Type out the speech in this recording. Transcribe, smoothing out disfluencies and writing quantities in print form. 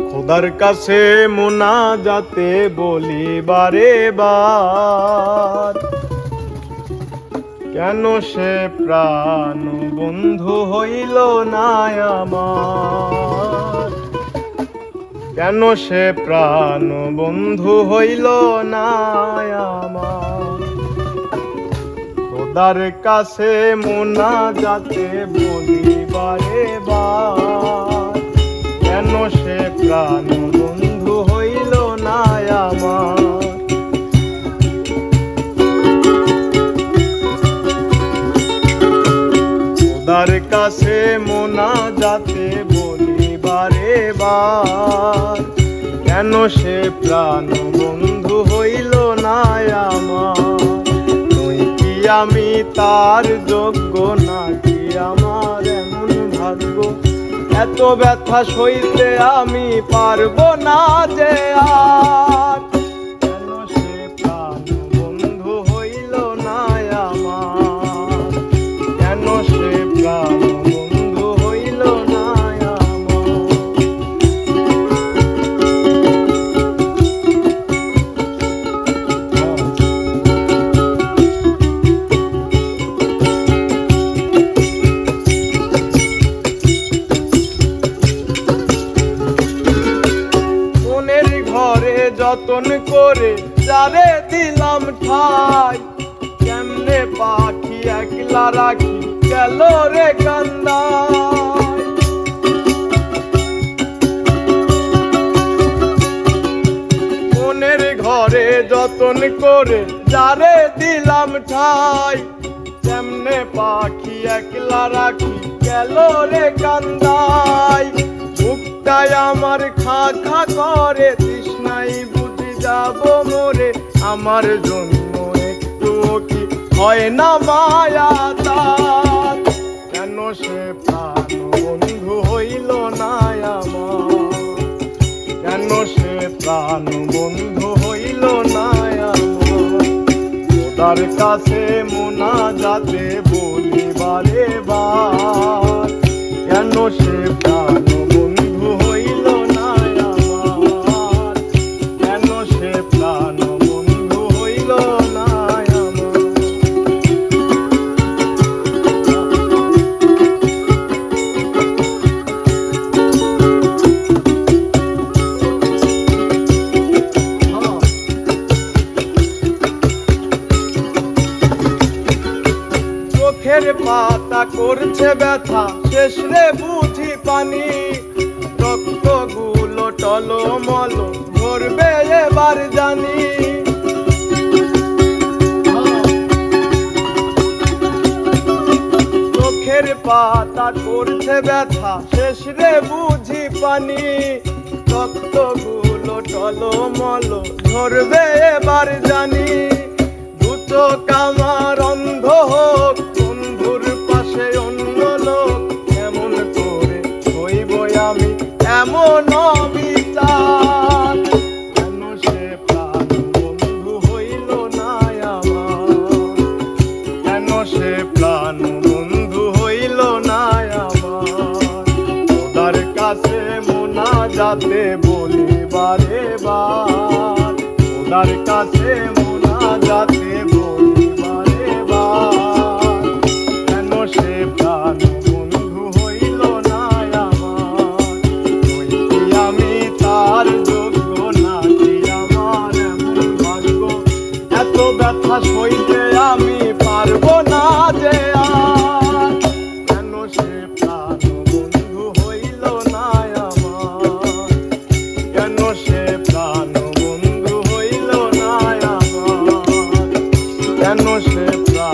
খোদার কাছে মুনাজাতে বলি বারে বার, কেন সে প্রাণ বন্ধু হইল না আমার, কেন সে প্রাণ বন্ধু হইল না আমার। খোদার কাছে মুনাজাতে বলি বারে বার, কেন সে প্রাণ বন্ধু হইল না আমার। খোদার কাছে মুনাজাতে বলি বারে বার, কেন সে প্রাণ বন্ধু হইল না আমার। তুই কি আমি তার যোগ্য নাকি আমার এমন ভাগ্য, এত ব্যথা সইতে আমি পারবো না যে আর। কেন সে প্রাণ বন্ধু হইল না আমার, কেন সে প্রাণ বন্ধু হইল না আমার। মনের ঘরে যতন করে যারে দিলাম ঠাই, কেমনে পাখি একলা রাখি গেল রে কান্দায়। মনের ঘরে যতন করে যারে দিলাম ঠাই, কেমনে পাখি একলা রাখি গেল রে কান্দায়। বুকটাই আমার খা খা করে তৃষ্ণাই বুঝি যাব মোরে, আমার জন্য একটু কি হয় না মায়া তার। কেন সে প্রাণ বন্ধু হইল না আমার, কেন সে প্রাণ বন্ধু হইল না আমার। খোদার কাছে মুনাজাতে বলি বারে বার, কেন সে প্রাণ বন্ধু হইল না আমার, কেন সে প্রাণ বন্ধু হইল না আমার। চোখের পাতা করছে ব্যথা শেষ রে বুঝি পানি, রক্তগুলো টলমল ভরবে এবার জানি। চোখের পাতা করছে ব্যথা শেষ রে বুঝি পানি, রক্তগুলো টলমল ধরবে এবার জানি। দু চোখ আমার অন্ধ হোক, বন্ধুর পাশে অন্য লোক, কেমন করে হইব আমি এমন অবিচার। কেন সে প্রাণ বন্ধু হইল না আমার, কেন সে প্রাণ বন্ধু হইল না আমার। খোদার কাছে মুনাজাতে বলি বারে বার, খোদার কাছে মুনাজাতে বলি বারে বার, কেন সে প্রাণ বন্ধু হইল না আমার। তুই কি আমি তার যোগ্য নাকি আমার এমন ভাগ্য, এত ব্যথা সইতে আমি পারবো না যে আর। কেন সে প্রাণ বন্ধু হইল না আমার, কেন সে প্রাণ বন্ধু হইল না আমার, কেন সে প্রাণ